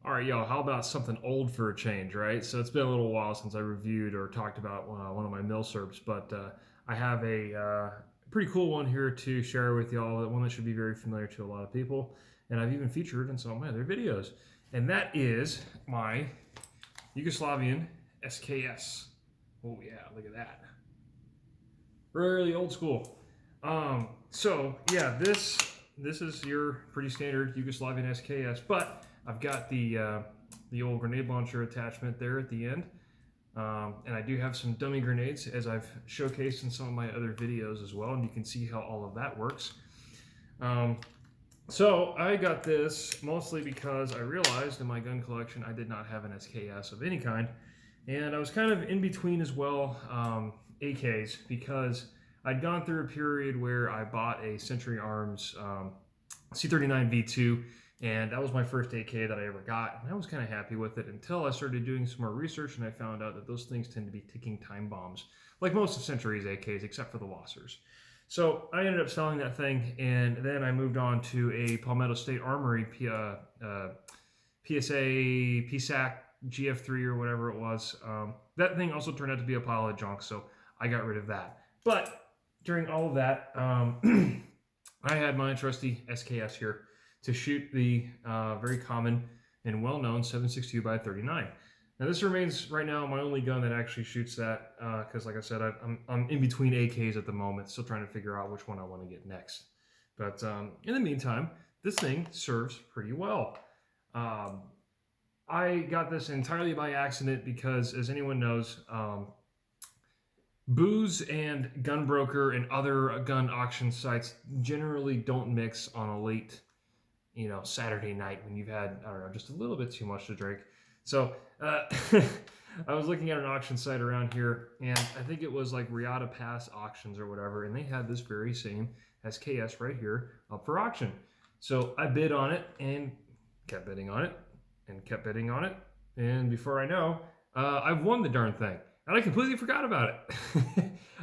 All right, yo, how about something old for a change, right? So it's been a little while since I reviewed or talked about one of my milsurps, but I have a pretty cool one here to share with y'all, one that should be very familiar to a lot of people, and I've even featured in some of my other videos. And that is my Yugoslavian SKS. Oh yeah, look at that. Really old school. So yeah, this is your pretty standard Yugoslavian SKS, but I've got the old grenade launcher attachment there at the end, and I do have some dummy grenades as I've showcased in some of my other videos as well, and you can see how all of that works. So I got this mostly because I realized in my gun collection I did not have an SKS of any kind, and I was kind of in between as well, AKs, because I'd gone through a period where I bought a Century Arms C39 V2, and that was my first AK that I ever got, and I was kind of happy with it until I started doing some more research, and I found out that those things tend to be ticking time bombs, like most of Century's AKs, except for the Wassers. So I ended up selling that thing, and then I moved on to a Palmetto State Armory PSA, PSAC, GF3 or whatever it was. That thing also turned out to be a pile of junk, so I got rid of that. But during all of that, I had my trusty SKS here to shoot the very common and well-known 7.62 by 39. Now this remains right now my only gun that actually shoots that, because like I said, I'm in between AKs at the moment, still trying to figure out which one I want to get next. But in the meantime, this thing serves pretty well. I got this entirely by accident because, as anyone knows, booze and gun broker and other gun auction sites generally don't mix on a late, Saturday night when you've had, I don't know, just a little bit too much to drink. So I was looking at an auction site around here, and I think it was like Riata Pass Auctions or whatever, and they had this very same SKS right here up for auction. So I bid on it and kept bidding on it and kept bidding on it, and before I know, I've won the darn thing. And I completely forgot about it.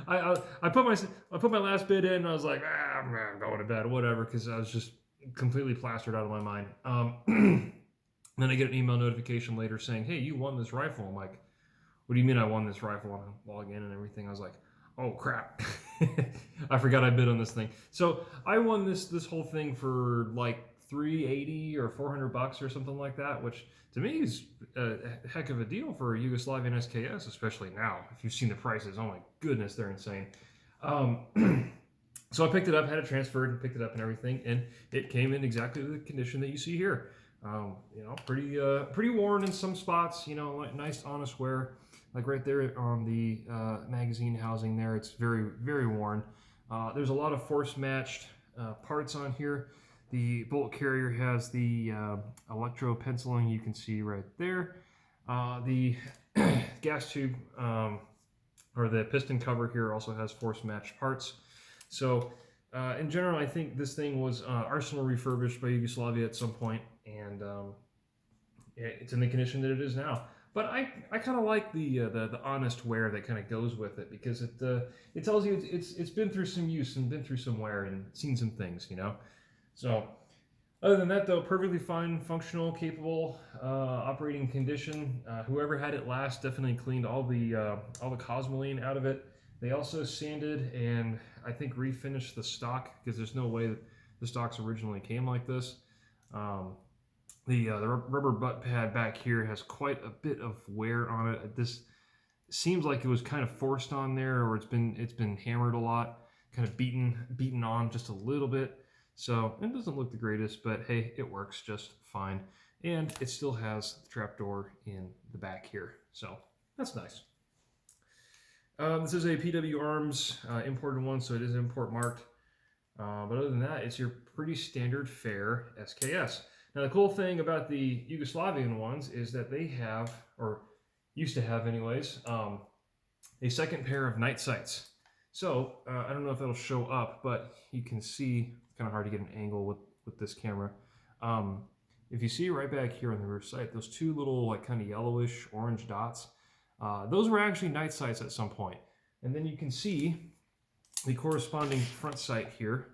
I put my last bid in, and I was like, I'm going to bed, whatever, because I was just completely plastered out of my mind. Then I get an email notification later saying, hey, you won this rifle. I'm like, what do you mean I won this rifle? And I log in and everything. I was like, oh crap. I forgot I bid on this thing. So I won this whole thing for like $380 or $400 or something like that, which to me is a heck of a deal for a Yugoslavian SKS, especially now. If you've seen the prices, oh my goodness, they're insane. So I picked it up, had it transferred, and picked it up and everything, and it came in exactly the condition that you see here. Pretty worn in some spots. Like nice, honest wear. Like right there on the magazine housing there, it's very, very worn. There's a lot of force matched parts on here. The bolt carrier has the electro penciling you can see right there. The gas tube or the piston cover here also has force matched parts. So in general, I think this thing was arsenal refurbished by Yugoslavia at some point, and it's in the condition that it is now. But I kind of like the honest wear that kind of goes with it, because it tells you it's been through some use and been through some wear and seen some things, So other than that, though, perfectly fine, functional, capable, operating condition. Whoever had it last definitely cleaned all the cosmoline out of it. They also sanded and I think refinished the stock, because there's no way that the stocks originally came like this. The rubber butt pad back here has quite a bit of wear on it. This seems like it was kind of forced on there, or it's been hammered a lot, kind of beaten on just a little bit. So it doesn't look the greatest, but hey, it works just fine. And it still has the trapdoor in the back here, so that's nice. This is a PW Arms imported one, so it is import marked. But other than that, it's your pretty standard fare SKS. Now the cool thing about the Yugoslavian ones is that they have, or used to have anyways, a second pair of night sights. So I don't know if it'll show up, but you can see, it's kind of hard to get an angle with this camera. If you see right back here on the rear sight, those two little like kind of yellowish orange dots, those were actually night sights at some point. And then you can see the corresponding front sight here.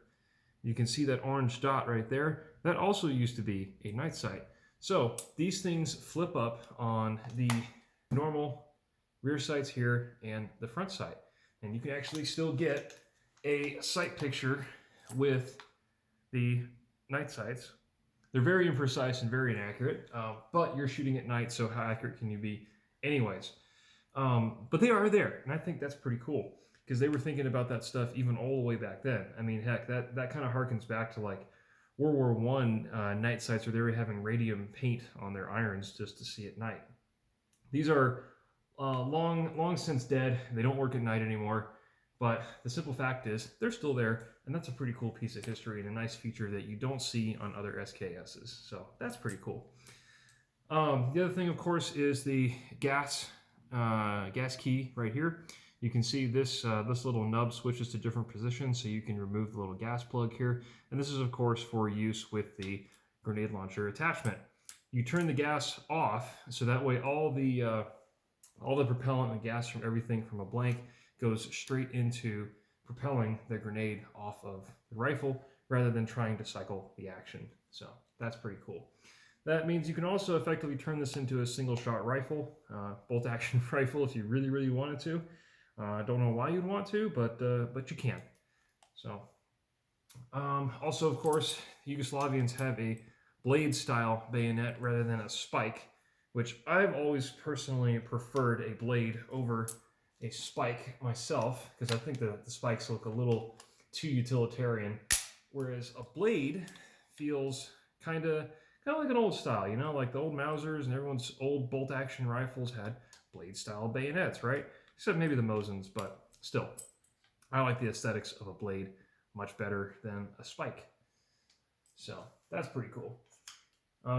You can see that orange dot right there. That also used to be a night sight. So these things flip up on the normal rear sights here and the front sight. And you can actually still get a sight picture with the night sights. They're very imprecise and very inaccurate, but you're shooting at night, so how accurate can you be anyways? But they are there, and I think that's pretty cool, because they were thinking about that stuff even all the way back then. I mean, heck, that kind of harkens back to like World War I night sights where they were having radium paint on their irons just to see at night. These are long since dead. They don't work at night anymore, but the simple fact is they're still there, and that's a pretty cool piece of history and a nice feature that you don't see on other SKSs. So that's pretty cool. The other thing, of course, is the gas key right here. You can see this little nub switches to different positions, so you can remove the little gas plug here. And this is, of course, for use with the grenade launcher attachment. You turn the gas off, so that way all the propellant and gas from everything from a blank goes straight into propelling the grenade off of the rifle rather than trying to cycle the action. So that's pretty cool. That means you can also effectively turn this into a single shot rifle, bolt action rifle if you really, really wanted to. I don't know why you'd want to, but you can. So also, of course, Yugoslavians have a blade style bayonet rather than a spike, which I've always personally preferred a blade over a spike myself, because I think the spikes look a little too utilitarian, whereas a blade feels kind of like an old style, you know, like the old Mausers and everyone's old bolt action rifles had blade style bayonets, right? Except maybe the Mosins, but still, I like the aesthetics of a blade much better than a spike. So that's pretty cool.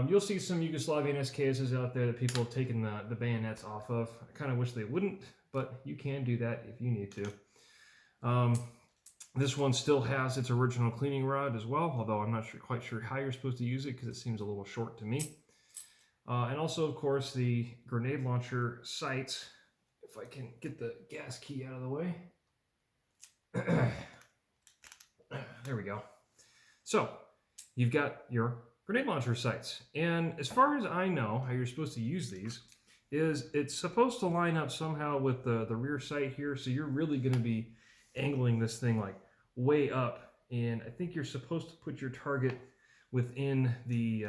You'll see some Yugoslavian SKSs out there that people have taken the bayonets off of. I kind of wish they wouldn't, but you can do that if you need to. This one still has its original cleaning rod as well, although I'm not quite sure how you're supposed to use it because it seems a little short to me. And also, of course, the grenade launcher sights. If I can get the gas key out of the way. There we go. So you've got your grenade launcher sights. And as far as I know, how you're supposed to use these is it's supposed to line up somehow with the rear sight here. So you're really going to be angling this thing like way up. And I think you're supposed to put your target within the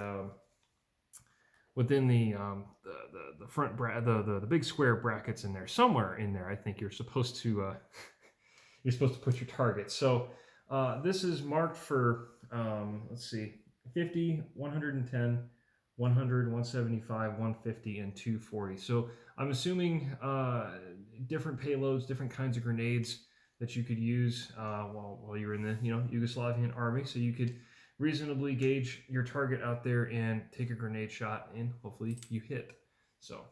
front the big square brackets in there, somewhere in there. I think you're supposed to put your target. So this is marked for let's see, 50, 110, 100, 175, 150, and 240. So I'm assuming different payloads, different kinds of grenades that you could use while you're in the Yugoslavian army. So you could reasonably gauge your target out there and take a grenade shot, and hopefully you hit. So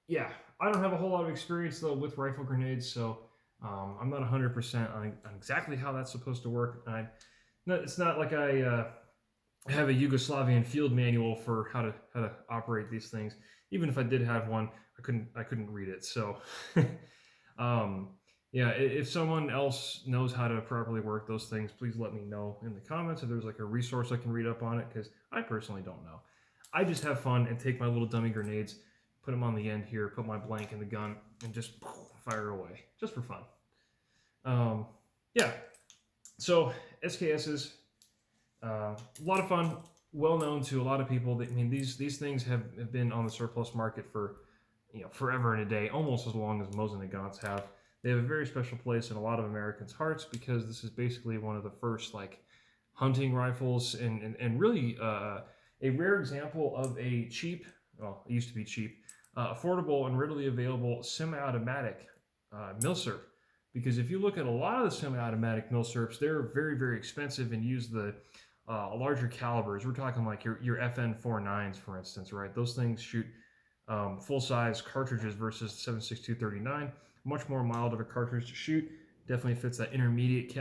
yeah, I don't have a whole lot of experience though with rifle grenades, so I'm not 100% on exactly how that's supposed to work. It's not like I have a Yugoslavian field manual for how to operate these things. Even if I did have one, I couldn't read it. So yeah, if someone else knows how to properly work those things, please let me know in the comments if there's like a resource I can read up on it, because I personally don't know. I just have fun and take my little dummy grenades, put them on the end here, put my blank in the gun, and just fire away, just for fun. Yeah, so SKSs, a lot of fun, well known to a lot of people. I mean, these things have been on the surplus market for forever and a day, almost as long as Mosin and Gaunt's have. They have a very special place in a lot of Americans' hearts because this is basically one of the first like hunting rifles and really a rare example of a cheap, well, it used to be cheap, affordable and readily available semi-automatic milsurp. Because if you look at a lot of the semi-automatic milsurps, they're very, very expensive and use the larger calibers. We're talking like your FN49s, for instance, right? Those things shoot full-size cartridges versus 7.62 much more mild of a cartridge to shoot. Definitely fits that intermediate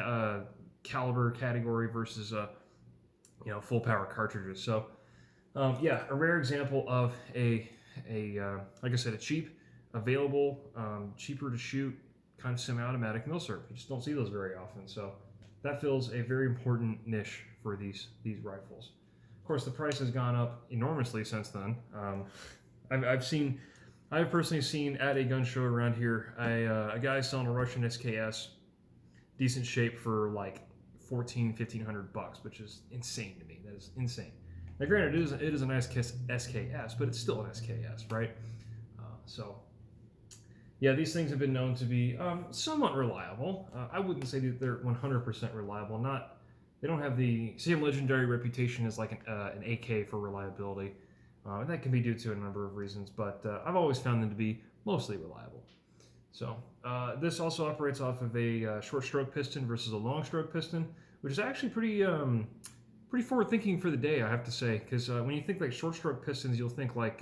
caliber category versus full power cartridges. So yeah, a rare example of a like I said, a cheap, available, cheaper to shoot kind of semi-automatic milsurp. You just don't see those very often. So that fills a very important niche for these rifles. Of course, the price has gone up enormously since then. I've personally seen at a gun show around here a guy selling a Russian SKS, decent shape, for like $1,500, which is insane to me. That is insane. Now, granted, it is a nice SKS, but it's still an SKS, right? So, yeah, these things have been known to be somewhat reliable. I wouldn't say that they're 100% reliable. They don't have the same legendary reputation as like an AK for reliability. That can be due to a number of reasons, but I've always found them to be mostly reliable. So this also operates off of a short stroke piston versus a long stroke piston, which is actually pretty forward thinking for the day, I have to say, because when you think like short stroke pistons, you'll think like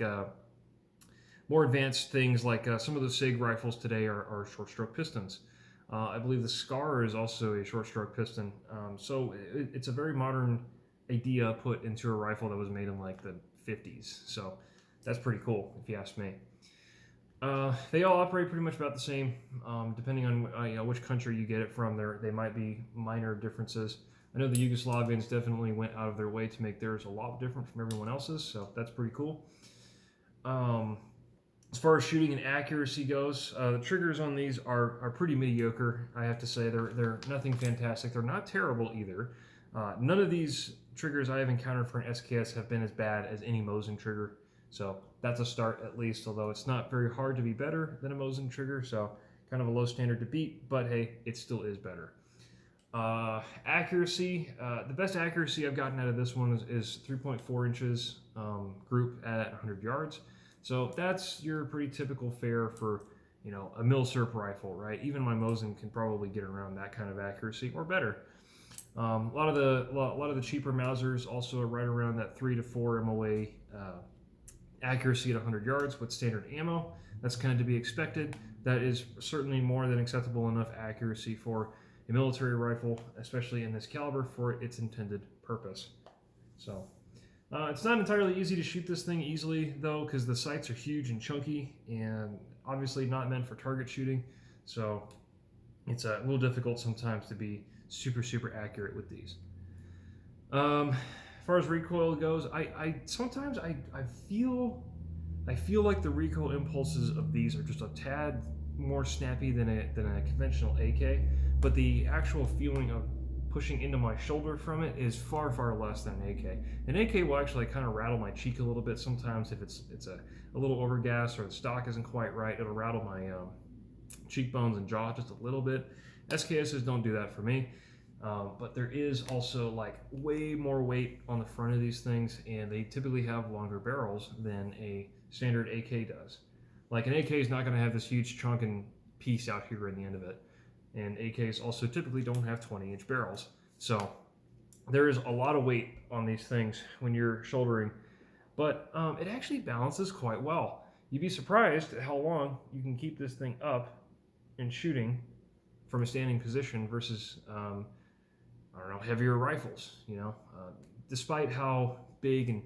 more advanced things like some of the SIG rifles today are short stroke pistons. I believe the SCAR is also a short stroke piston, so it's a very modern idea put into a rifle that was made in like the 50s. So that's pretty cool, if you ask me. They all operate pretty much about the same, depending on which country you get it from. They might be minor differences. I know the Yugoslavians definitely went out of their way to make theirs a lot different from everyone else's, so that's pretty cool. As far as shooting and accuracy goes, the triggers on these are pretty mediocre, I have to say. They're nothing fantastic. They're not terrible either. None of these triggers I have encountered for an SKS have been as bad as any Mosin trigger, so that's a start at least, although it's not very hard to be better than a Mosin trigger, so kind of a low standard to beat, but hey, it still is better. Accuracy, the best accuracy I've gotten out of this one is 3.4 inches group at 100 yards. So that's your pretty typical fare for, a milsurp rifle, right? Even my Mosin can probably get around that kind of accuracy or better. A lot of the cheaper Mausers also are right around that 3 to 4 MOA accuracy at 100 yards with standard ammo. That's kind of to be expected. That is certainly more than acceptable enough accuracy for a military rifle, especially in this caliber, for its intended purpose. So. It's not entirely easy to shoot this thing easily, though, because the sights are huge and chunky and obviously not meant for target shooting. So it's a little difficult sometimes to be super, super accurate with these. As far as recoil goes, I sometimes feel like the recoil impulses of these are just a tad more snappy than a conventional AK, but the actual feeling of pushing into my shoulder from it is far, far less than an AK. An AK will actually kind of rattle my cheek a little bit sometimes if it's a little overgas or the stock isn't quite right. It'll rattle my cheekbones and jaw just a little bit. SKSs don't do that for me, but there is also like way more weight on the front of these things, and they typically have longer barrels than a standard AK does. Like an AK is not going to have this huge chunk and piece out here in the end of it. And AKs also typically don't have 20-inch barrels. So there is a lot of weight on these things when you're shouldering, but it actually balances quite well. You'd be surprised at how long you can keep this thing up and shooting from a standing position versus, heavier rifles, despite how big and,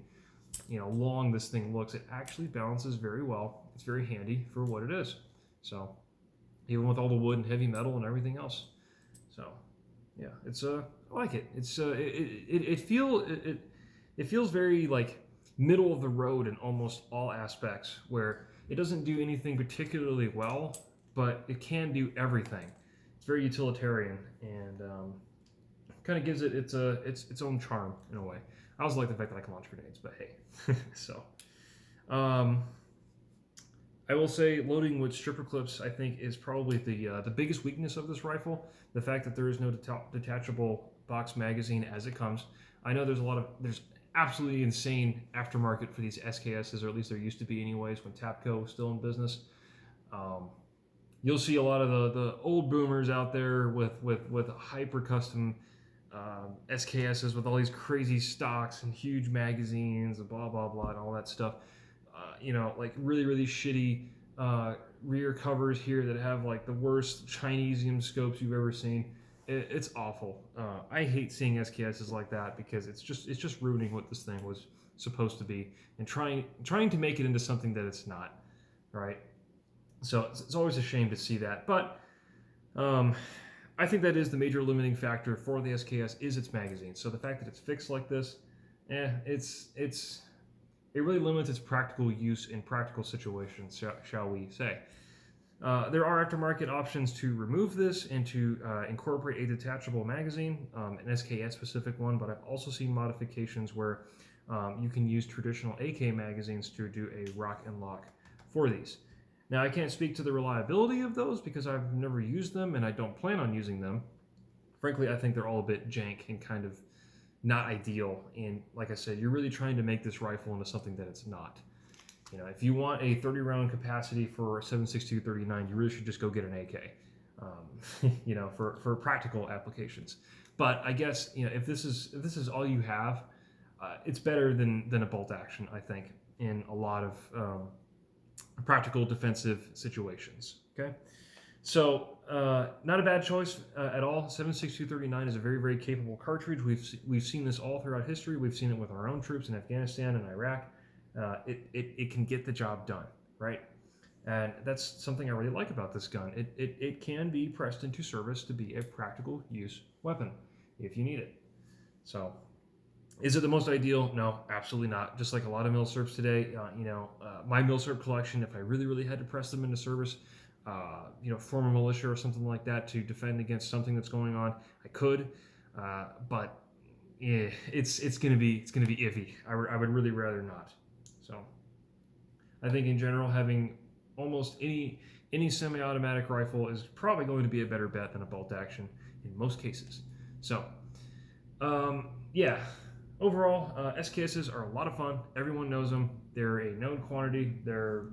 long this thing looks, it actually balances very well. It's very handy for what it is. So even with all the wood and heavy metal and everything else. So yeah, it's I like it. It's it feels very like middle of the road in almost all aspects, where it doesn't do anything particularly well, but it can do everything. It's very utilitarian and kind of gives it its own charm in a way. I also like the fact that I can launch grenades, but hey. So I will say loading with stripper clips, I think, is probably the biggest weakness of this rifle. The fact that there is no detachable box magazine as it comes. I know there's absolutely insane aftermarket for these SKSs, or at least there used to be anyways when Tapco was still in business. You'll see a lot of the old boomers out there with hyper custom SKSs with all these crazy stocks and huge magazines and blah blah blah and all that stuff. Like really, really shitty rear covers here that have like the worst Chinesium scopes you've ever seen. It's awful. I hate seeing SKSs like that because it's just ruining what this thing was supposed to be and trying to make it into something that it's not, right? So it's always a shame to see that. But I think that is the major limiting factor for the SKS is its magazine. So the fact that it's fixed like this it really limits its practical use in practical situations, shall we say. There are aftermarket options to remove this and to incorporate a detachable magazine, an SKS specific one, but I've also seen modifications where you can use traditional AK magazines to do a rock and lock for these. Now, I can't speak to the reliability of those because I've never used them and I don't plan on using them. Frankly, I think they're all a bit jank and kind of not ideal. And like I said, you're really trying to make this rifle into something that it's not. You know, if you want a 30 round capacity for 7.62 39, you really should just go get an AK, you know, for practical applications. But I guess, you know, if this is all you have, it's better than a bolt action, I think, in a lot of practical defensive situations. Okay. So not a bad choice at all. 7.62 39 is a very, very capable cartridge. We've seen this all throughout history. We've seen it with our own troops in Afghanistan and Iraq. It can get the job done, right? And that's something I really like about this gun. It can be pressed into service to be a practical use weapon if you need it. So, is it the most ideal? No, absolutely not. Just like a lot of milsurps today, my milsurp collection, if I really, really had to press them into service, form a militia or something like that to defend against something that's going on, I could, but yeah, it's gonna be iffy. I would really rather not. So, I think in general, having almost any semi-automatic rifle is probably going to be a better bet than a bolt action in most cases. So, yeah. Overall, SKSs are a lot of fun. Everyone knows them. They're a known quantity. They're,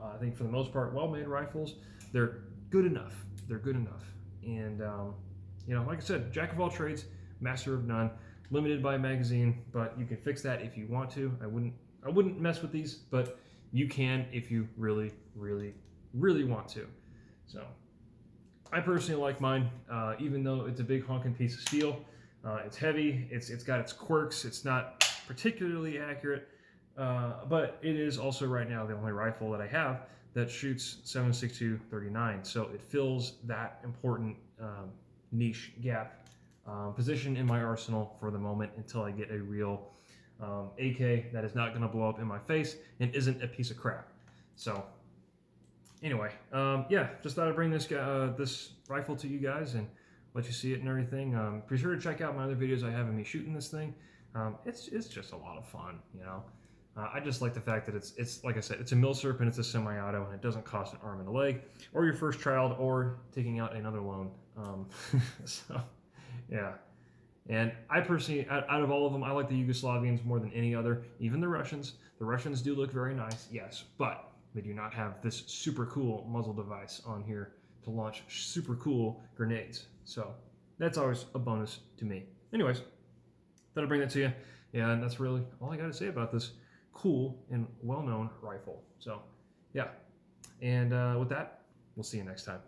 I think, for the most part, well-made rifles. They're good enough. They're good enough. And, like I said, jack of all trades, master of none. Limited by magazine, but you can fix that if you want to. I wouldn't mess with these, but you can if you really, really, really want to. So, I personally like mine, even though it's a big honking piece of steel. It's heavy, it's got its quirks, it's not particularly accurate, but it is also right now the only rifle that I have that shoots 7.62 39, so it fills that important niche gap position in my arsenal for the moment until I get a real AK that is not going to blow up in my face and isn't a piece of crap. So anyway, just thought I'd bring this rifle to you guys and let you see it and everything. Be sure to check out my other videos I have of me shooting this thing. It's just a lot of fun, you know. I just like the fact that it's like I said, it's a milsurp and it's a semi-auto and it doesn't cost an arm and a leg, or your first child, or taking out another loan. So, yeah. And I personally, out of all of them, I like the Yugoslavians more than any other, even the Russians. The Russians do look very nice, yes, but they do not have this super cool muzzle device on here to launch super cool grenades. So that's always a bonus to me. Anyways, thought I'd bring that to you. Yeah, and that's really all I got to say about this cool and well-known rifle. So, yeah. And with that, we'll see you next time.